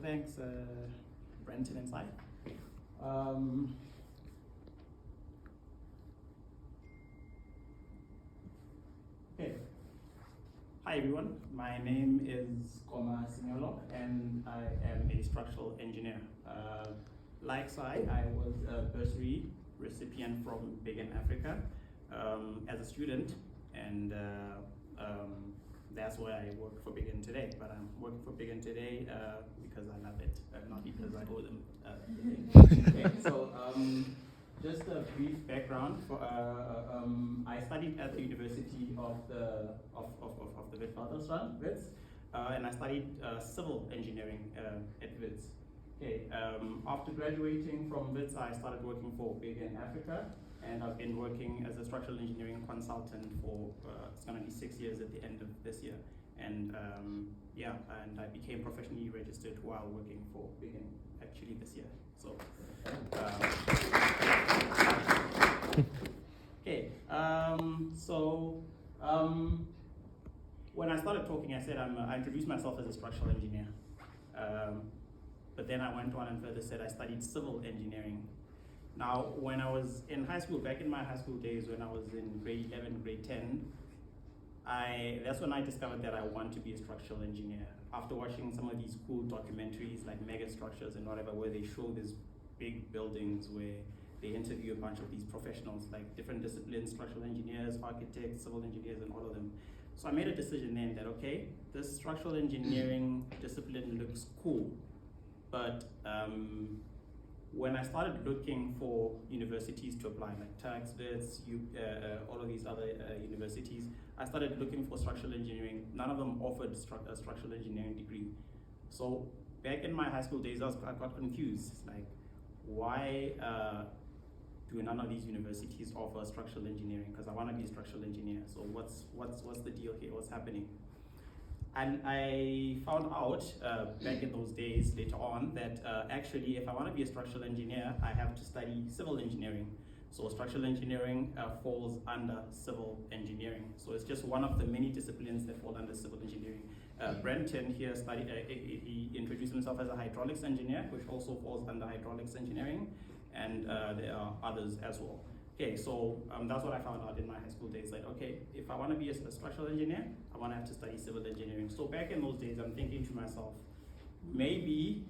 thanks, Brenton and Sai. Okay. Hi everyone, my name is Koma Sinyolo and I am a structural engineer. Like Sai, I was a bursary recipient from Big in Africa as a student, and that's why I work for Big in today. But I'm working for Big in today because I love it, not because I owe them anything. Okay, so just a brief background. I studied at the University of the Witwatersrand, Wits, and I studied civil engineering at Wits. Okay, after graduating from Wits, I started working for Big in Africa, and I've been working as a structural engineering consultant for it's going to be 6 years at the end of this year. And yeah, and I became professionally registered while working for Big in actually this year. So. Okay, when I started talking, I said I introduced myself as a structural engineer. But then I went on and further said I studied civil engineering. Now, when I was in high school, back in my high school days, when I was in grade 11, grade 10, that's when I discovered that I want to be a structural engineer. After watching some of these cool documentaries like Mega Structures and whatever, where they show these big buildings where they interview a bunch of these professionals, like different disciplines, structural engineers, architects, civil engineers, and all of them. So I made a decision then that, okay, this structural engineering discipline looks cool, but when I started looking for universities to apply, like Tax, Wits, all of these other universities, I started looking for structural engineering. None of them offered a structural engineering degree. So back in my high school days, I got confused. It's like, why do none of these universities offer structural engineering? Because I want to be a structural engineer. So what's the deal here? What's happening? And I found out back in those days, later on, that actually, if I want to be a structural engineer, I have to study civil engineering. So structural engineering falls under civil engineering. So it's just one of the many disciplines that fall under civil engineering. Brenton here he introduced himself as a hydraulics engineer, which also falls under hydraulics engineering, and there are others as well. Okay, so that's what I found out in my high school days. Like, okay, if I want to be a structural engineer, I want to have to study civil engineering. So back in those days, I'm thinking to myself, maybe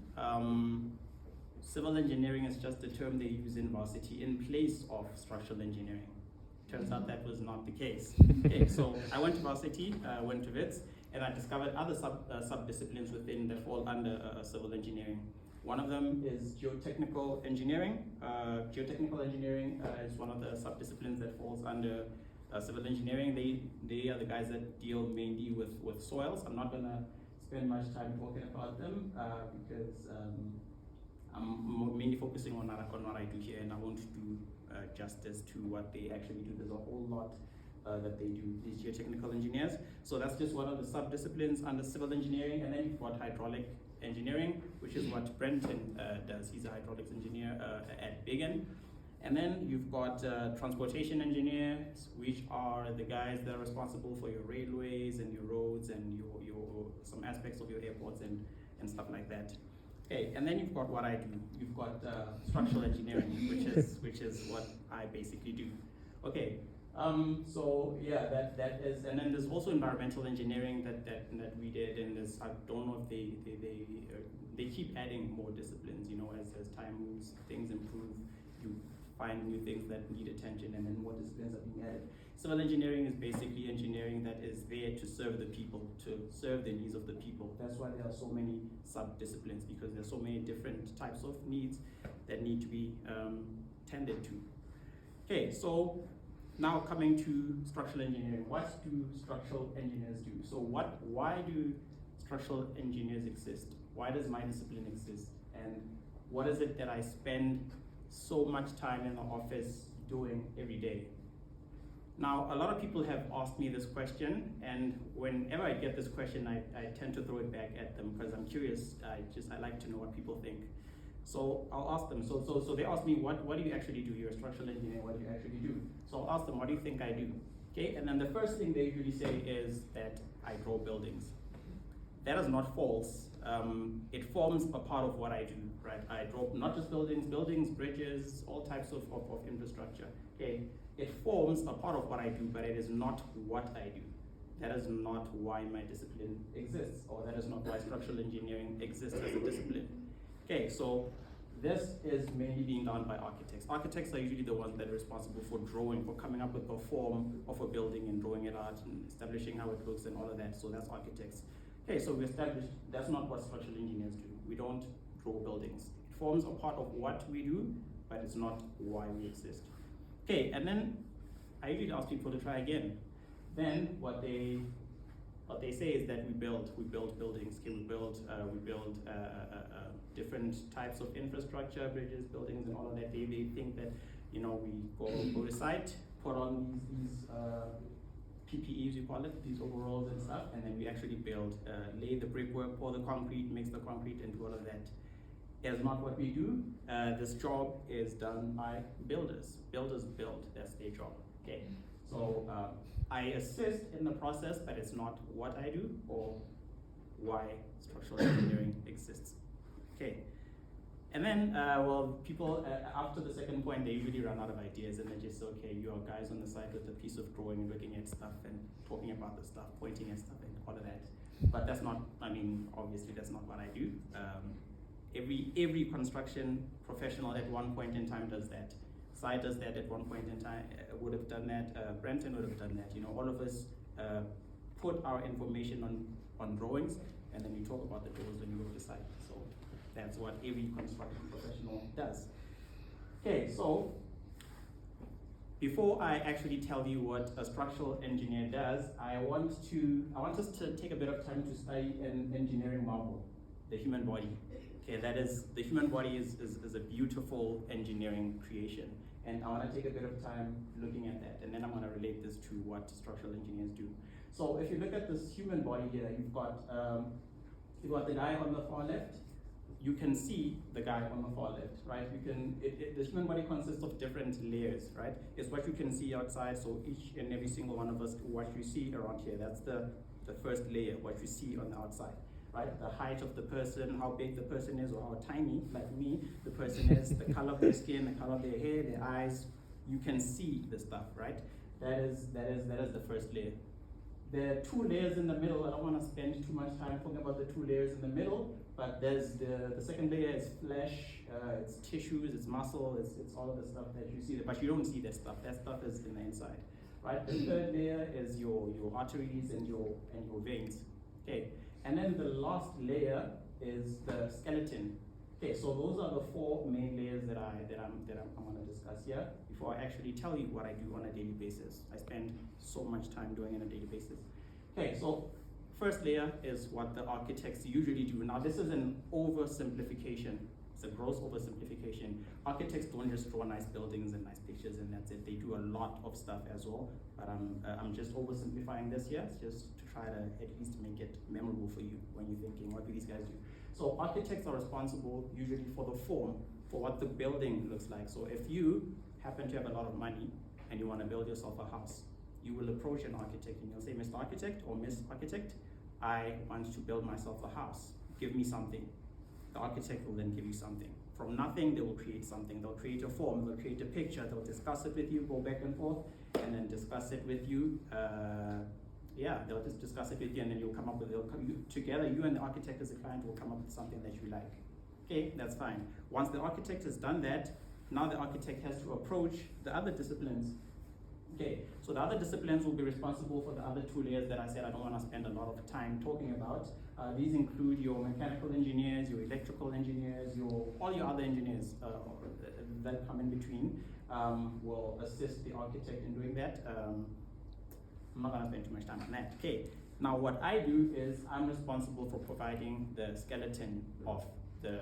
civil engineering is just a term they use in varsity in place of structural engineering. Turns out that was not the case. Okay, so I went to varsity, went to Wits, and I discovered other sub-disciplines within that fall under civil engineering. One of them is geotechnical engineering. Geotechnical engineering is one of the sub-disciplines that falls under civil engineering. They are the guys that deal mainly with soils. I'm not gonna spend much time talking about them because I'm mainly focusing on what I do here, and I won't do justice to what they actually do. There's a whole lot that they do, these geotechnical engineers. So that's just one of the sub-disciplines under civil engineering. And then you've got hydraulic engineering, which is what Brenton does. He's a hydraulics engineer at Big in. And then you've got transportation engineers, which are the guys that are responsible for your railways and your roads and your some aspects of your airports and stuff like that. Okay, and then you've got what I do. You've got structural engineering, which is what I basically do. Okay, so yeah, that is, and then there's also environmental engineering that we did, and there's, I don't know if they keep adding more disciplines. You know, as time moves, things improve. You find new things that need attention, and then more disciplines are being added. Civil engineering is basically engineering that is there to serve the people, to serve the needs of the people. That's why there are so many sub-disciplines, because there's so many different types of needs that need to be tended to. Okay, so now coming to structural engineering. What do structural engineers do? So why do structural engineers exist? Why does my discipline exist? And what is it that I spend so much time in the office doing every day? Now, a lot of people have asked me this question, and whenever I get this question, I tend to throw it back at them because I'm curious. I like to know what people think. So I'll ask them. So they ask me, what do you actually do? You're a structural engineer, what do you actually do? So I'll ask them, what do you think I do? Okay, and then the first thing they usually say is that I draw buildings. That is not false. it forms a part of what I do, right? I draw not just buildings, bridges, all types of infrastructure, okay? It forms a part of what I do, but it is not what I do. That is not why my discipline exists, or that is not why structural engineering exists as a discipline. Okay, so this is mainly being done by architects. Architects are usually the ones that are responsible for drawing, for coming up with a form of a building and drawing it out and establishing how it looks and all of that. So that's architects. Okay, so we established that's not what structural engineers do. We don't draw buildings. It forms a part of what we do, but it's not why we exist. Okay, and then I usually ask people to try again. Then what they say is that we build buildings. Okay, we build different types of infrastructure, bridges, buildings, and all of that. They think that, you know, we go to site, put on these PPEs, we call it, these overalls and stuff, and then we actually build, lay the brickwork, pour the concrete, mix the concrete, and do all of that. Is not what we do. This job is done by builders. Builders build, that's their job. Okay, so I assist in the process, but it's not what I do or why structural engineering exists. Okay, and then, well, people, after the second point, they usually run out of ideas and they just say, okay, you are guys on the side with a piece of drawing, looking at stuff and talking about the stuff, pointing at stuff and all of that. But that's not, I mean, obviously that's not what I do. Every construction professional at one point in time does that. Sai does that at one point in time, would have done that, Brenton would have done that. You know, all of us put our information on drawings, and then we talk about the drawings when you go to site. So that's what every construction professional does. Okay, so before I actually tell you what a structural engineer does, I want us to take a bit of time to study an engineering marvel, the human body. Okay, that is, the human body is a beautiful engineering creation. And I want to take a bit of time looking at that, and then I'm going to relate this to what structural engineers do. So if you look at this human body here, you've got the guy on the far left. You can see the guy on the far left, right? You can, the human body consists of different layers, right? It's what you can see outside, so each and every single one of us, what you see around here, that's the first layer, what you see on the outside. Right? The height of the person, how big the person is, or how tiny, like me, the person is, the color of their skin, the color of their hair, their eyes. You can see the stuff, right? That is the first layer. There are two layers in the middle. I don't want to spend too much time talking about the two layers in the middle, but there's the second layer is flesh, it's tissues, it's muscle, it's all of the stuff that you see, but you don't see that stuff. That stuff is in the inside, right? The third layer is your arteries and your veins. Okay. And then the last layer is the skeleton. Okay, so those are the four main layers that I'm going to discuss here before I actually tell you what I do on a daily basis. I spend so much time doing it on a daily basis. Okay, so first layer is what the architects usually do. Now this is an oversimplification. It's a gross oversimplification. Architects don't just draw nice buildings and nice pictures and that's it. They do a lot of stuff as well, but I'm just oversimplifying this here, just to try to at least make it memorable for you when you're thinking, what do these guys do? So architects are responsible usually for the form, for what the building looks like. So if you happen to have a lot of money and you want to build yourself a house, you will approach an architect and you'll say, Mr. Architect or Miss Architect, I want to build myself a house. Give me something. The architect will then give you something. From nothing, they will create something. They'll create a form, they'll create a picture, they'll discuss it with you, go back and forth, and then discuss it with you. They'll just discuss it with you, and then you'll come up with, together, you and the architect as a client will come up with something that you like. Okay, that's fine. Once the architect has done that, now the architect has to approach the other disciplines. Okay, so the other disciplines will be responsible for the other two layers that I said I don't want to spend a lot of time talking about. These include your mechanical engineers, your electrical engineers, all your other engineers that come in between will assist the architect in doing that. I'm not going to spend too much time on that. Okay, now what I do is I'm responsible for providing the skeleton of the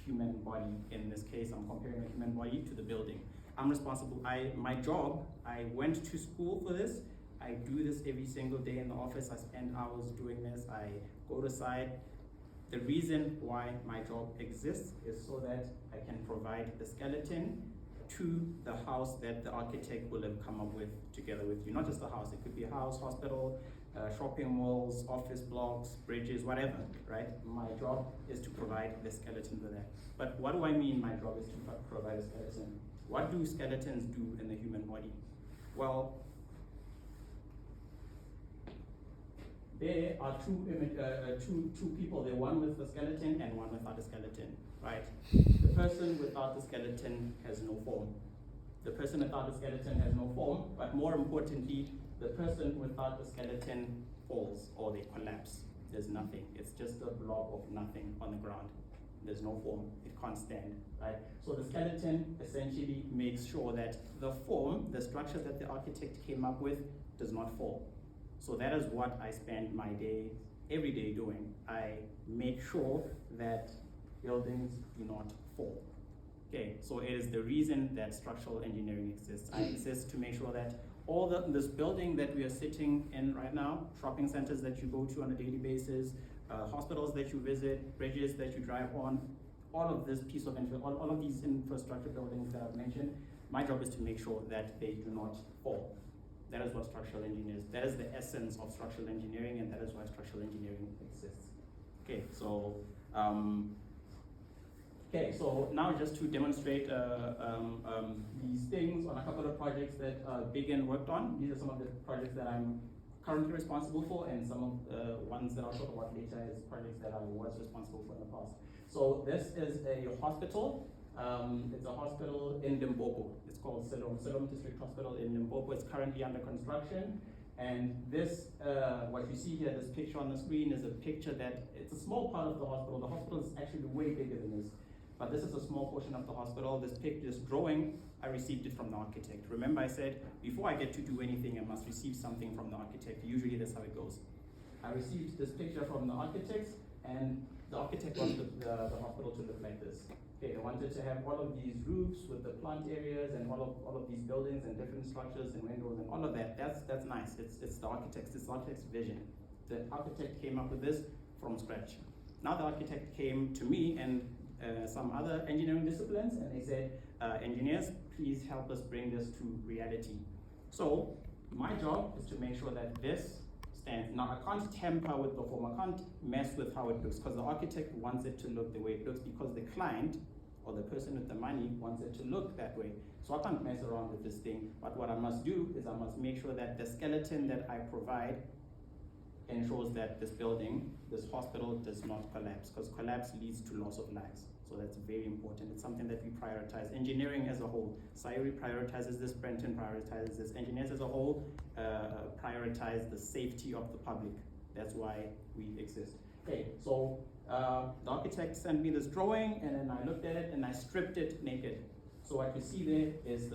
human body. In this case, I'm comparing the human body to the building. I'm responsible, my job, I went to school for this. I do this every single day in the office. I spend hours doing this. I go to site. The reason why my job exists is so that I can provide the skeleton to the house that the architect will have come up with together with you. Not just the house, it could be a house, hospital, shopping malls, office blocks, bridges, whatever, right? My job is to provide the skeleton for that. But what do I mean my job is to provide a skeleton? What do skeletons do in the human body? Well, there are two people there, one with a skeleton and one without a skeleton, right? The person without the skeleton has no form. The person without the skeleton has no form, but more importantly, the person without the skeleton falls or they collapse. There's nothing. It's just a blob of nothing on the ground. There's no form. It can't stand, right? So the skeleton essentially makes sure that the form, the structure that the architect came up with, does not fall. So that is what I spend my day, every day doing. I make sure that buildings do not fall. Okay, so it is the reason that structural engineering exists. I exist to make sure that all this building that we are sitting in right now, shopping centers that you go to on a daily basis, hospitals that you visit, bridges that you drive on, all of this piece of all of these infrastructure buildings that I've mentioned, my job is to make sure that they do not fall. That is what structural engineers, that is the essence of structural engineering, and that is why structural engineering exists. Okay, so now just to demonstrate these things on a couple of projects that Bigan worked on. These are some of the projects that I'm currently responsible for, and some of the ones that I'll talk about later is projects that I was responsible for in the past. So this is a hospital. It's a hospital in Limpopo. It's called Siloam District Hospital in Limpopo. It's currently under construction. And this, what you see here, this picture on the screen is a picture that, it's a small part of the hospital. The hospital is actually way bigger than this. But this is a small portion of the hospital. This picture, this drawing, I received it from the architect. Remember I said, before I get to do anything, I must receive something from the architect. Usually that's how it goes. I received this picture from the architect, and the architect wanted the hospital to look like this. Okay, they wanted to have all of these roofs with the plant areas and all of these buildings and different structures and windows and all of that. That's nice. It's the architect's vision. The architect came up with this from scratch. Now the architect came to me and some other engineering disciplines, and they said, engineers, please help us bring this to reality. So my job is to make sure that this stands. Now I can't tamper with the form, I can't mess with how it looks, because the architect wants it to look the way it looks, because the client or the person with the money wants it to look that way. So I can't mess around with this thing, but what I must do is I must make sure that the skeleton that I provide ensures that this building, this hospital, does not collapse, because collapse leads to loss of lives. So that's very important. It's something that we prioritize. Engineering as a whole, Sayuri prioritizes this, Brenton prioritizes this. Engineers as a whole prioritize the safety of the public. That's why we exist. Okay, so the architect sent me this drawing, and then I looked at it and I stripped it naked. So what you see there is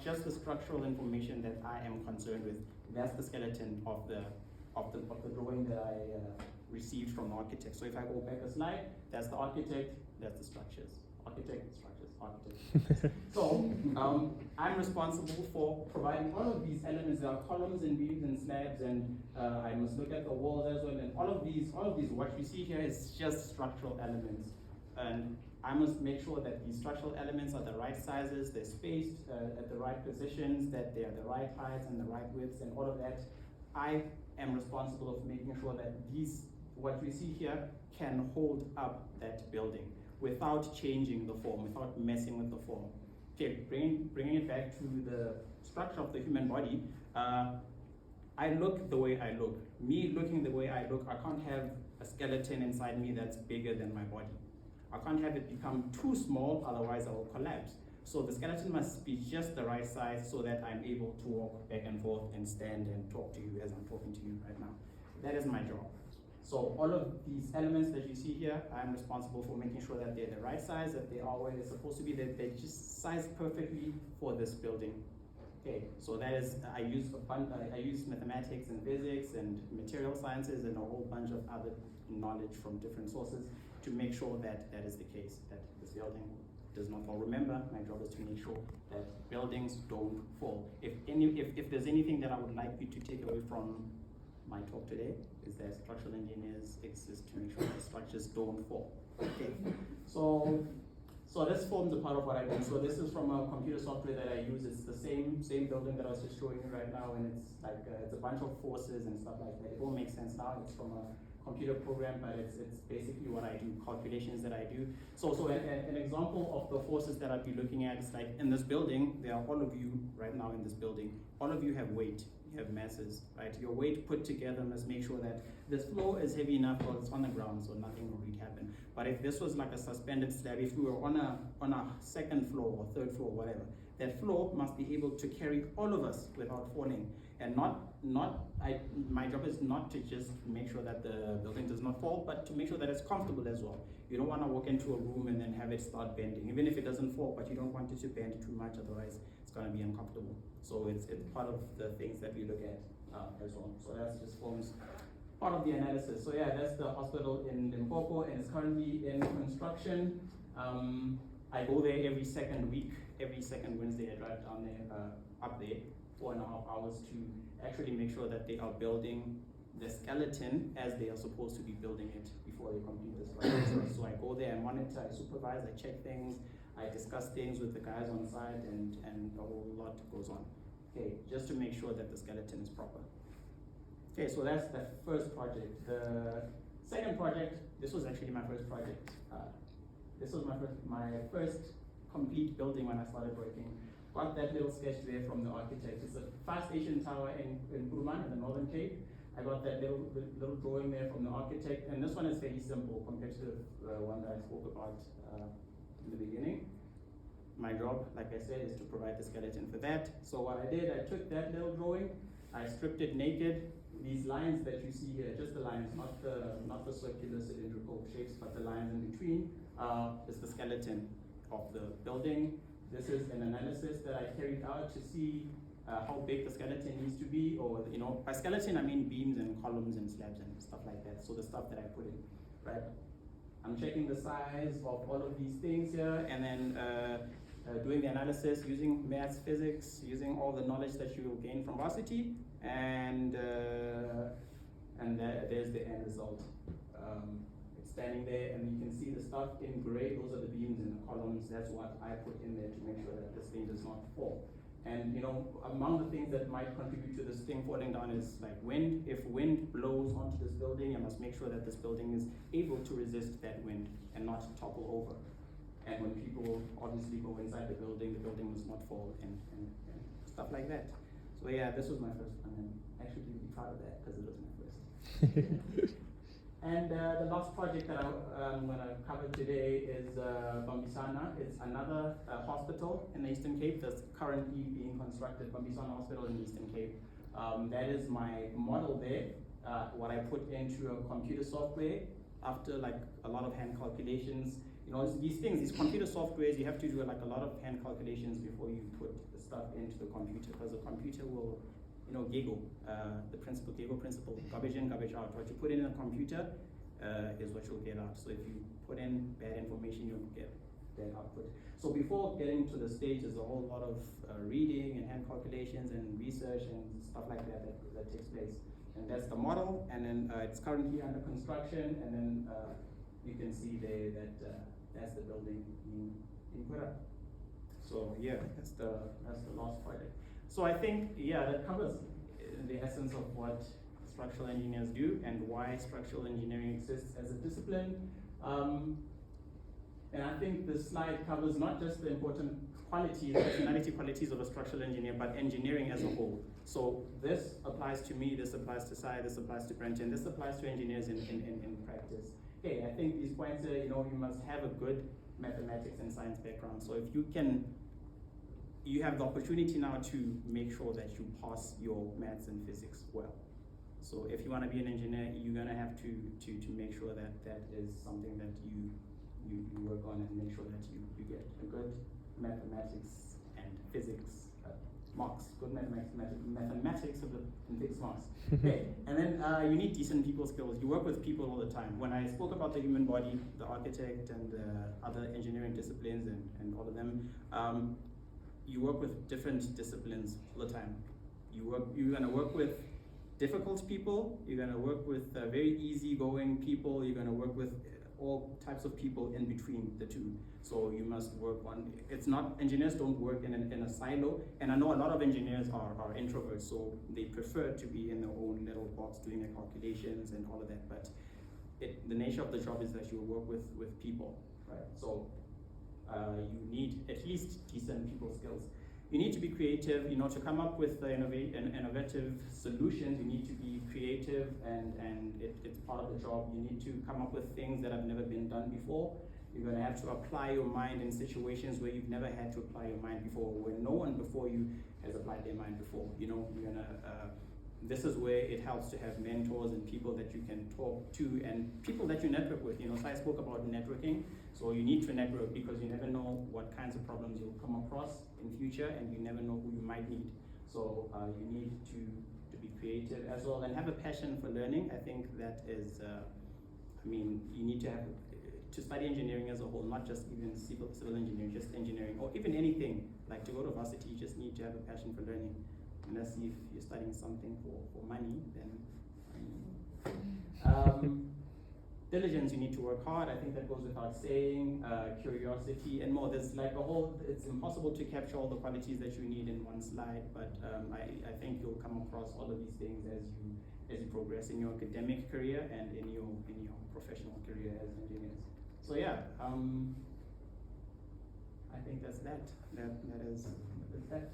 just the structural information that I am concerned with. That's the skeleton of the drawing that I received from the architect. So if I go back a slide, that's the architect, that's the structures. Architect, structures, architect. So I'm responsible for providing all of these elements. There are columns and beams and slabs, and I must look at the walls as well. And all of these, what you see here is just structural elements. And I must make sure that these structural elements are the right sizes, they're spaced at the right positions, that they are the right heights and the right widths and all of that. I am responsible of making sure that what we see here can hold up that building without changing the form, without messing with the form. Okay, bringing it back to the structure of the human body, I look the way I look. Me looking the way I look, I can't have a skeleton inside me that's bigger than my body. I can't have it become too small, otherwise I will collapse. So the skeleton must be just the right size so that I'm able to walk back and forth and stand and talk to you as I'm talking to you right now. That is my job. So all of these elements that you see here, I'm responsible for making sure that they're the right size, that they are where they're supposed to be, that they're just sized perfectly for this building. Okay, so that is, I use mathematics and physics and material sciences and a whole bunch of other knowledge from different sources to make sure that that is the case, that this building does not fall. Remember, my job is to make sure that buildings don't fall. If there's anything that I would like you to take away from my talk today, is that structural engineers exist to make sure that structures don't fall. Okay, so So this forms a part of what I do. So this is from a computer software that I use. It's the same building that I was just showing you right now, and it's like it's a bunch of forces and stuff like that. It won't make sense now. It's from a computer program, but it's basically what I do, calculations that I do. So an example of the forces that I'd be looking at is like in this building, there are all of you right now in this building. All of you have weight, you have masses, right? Your weight put together must make sure that this floor is heavy enough, or it's on the ground, so nothing will really happen. But if this was like a suspended slab, if we were on a second floor or third floor, whatever, that floor must be able to carry all of us without falling. And my job is not to just make sure that the building does not fall, but to make sure that it's comfortable as well. You don't want to walk into a room and then have it start bending, even if it doesn't fall, but you don't want it to bend too much, otherwise it's going to be uncomfortable. So it's part of the things that we look at as well. So that just forms part of the analysis. So yeah, that's the hospital in Limpopo, and it's currently in construction. I go there every second week, every second Wednesday I drive down there, up there, 4.5 hours to actually make sure that they are building the skeleton as they are supposed to be building it before they complete this project. So I go there, I monitor, I supervise, I check things, I discuss things with the guys on site, and a whole lot goes on. Okay, just to make sure that the skeleton is proper. Okay, so that's the first project. The second project, this was actually my first project. This was my first complete building when I started working. Got that little sketch there from the architect. It's a fire station tower in Kuruman in the Northern Cape. I got that little drawing there from the architect, and this one is fairly simple compared to the one that I spoke about in the beginning. My job, like I said, is to provide the skeleton for that. So what I did, I took that little drawing, I stripped it naked. These lines that you see here, just the lines, not the circular cylindrical shapes, but the lines in between, is the skeleton of the building. This is an analysis that I carried out to see how big the skeleton needs to be, or by skeleton I mean beams and columns and slabs and stuff like that. So the stuff that I put in, right? I'm checking the size of all of these things here, and then doing the analysis using maths, physics, using all the knowledge that you will gain from varsity, and there's the end result. It's standing there, and you can see the stuff in gray. Those are the beams and the columns. That's what I put in there to make sure that this thing does not fall. And among the things that might contribute to this thing falling down is like wind. If wind blows onto this building, I must make sure that this building is able to resist that wind and not topple over. And when people obviously go inside the building must not fall and stuff like that. So yeah, this was my first one, and actually really proud of that because it was my first. And the last project that I'm going to cover today is Bambisana. It's another hospital in the Eastern Cape that's currently being constructed, Bambisana Hospital in the Eastern Cape. That is my model there, what I put into a computer software after like a lot of hand calculations. These things, these computer softwares, you have to do like a lot of hand calculations before you put the stuff into the computer, because the computer will giggle, the giggle principle, garbage in, garbage out. What you put in a computer is what you'll get out. So if you put in bad information, you'll get bad output. So before getting to the stage, there's a whole lot of reading and hand calculations and research and stuff like that takes place. And that's the model, and then it's currently under construction, and then you can see there that that's the building being put up. So yeah, that's the last project. So I think, yeah, that covers the essence of what structural engineers do and why structural engineering exists as a discipline. And I think this slide covers not just the important qualities, personality qualities of a structural engineer, but engineering as a whole. So this applies to me, this applies to Sai, this applies to Brenton, this applies to engineers in practice. Okay, I think these points are, you must have a good mathematics and science background. So if you have the opportunity now to make sure that you pass your maths and physics well. So if you want to be an engineer, you're going to have to make sure that that is something that you work on, and make sure that you get a good mathematics and physics marks, good mathematics and physics marks. Okay, and then you need decent people skills. You work with people all the time. When I spoke about the human body, the architect and other engineering disciplines and all of them, you work with different disciplines all the time. You're going to work with difficult people, you're going to work with very easygoing people, you're going to work with all types of people in between the two. So you must work on, it's not, engineers don't work in a silo, and I know a lot of engineers are introverts, so they prefer to be in their own little box doing their calculations and all of that, but the nature of the job is that you work with people, right? So you need at least decent people skills. You need to be creative, you know, to come up with innovative solutions. You need to be creative, and it's part of the job. You need to come up with things that have never been done before. You're going to have to apply your mind in situations where you've never had to apply your mind before, where no one before you has applied their mind before. You know, you're gonna. This is where it helps to have mentors and people that you can talk to and people that you network with. You know, so I spoke about networking. So you need to network because you never know what kinds of problems you'll come across in future, and you never know who you might need. So you need to be creative as well and have a passion for learning. I think that is, I mean, you need to have, to study engineering as a whole, not just even civil engineering, just engineering, or even anything. Like to go to varsity, you just need to have a passion for learning. Unless if you're studying something for money, then diligence, you need to work hard. I think that goes without saying. Curiosity and more. There's like a whole, it's impossible to capture all the qualities that you need in one slide, but I think you'll come across all of these things as you progress in your academic career and in your professional career as engineers. So yeah, I think that's that. That is that.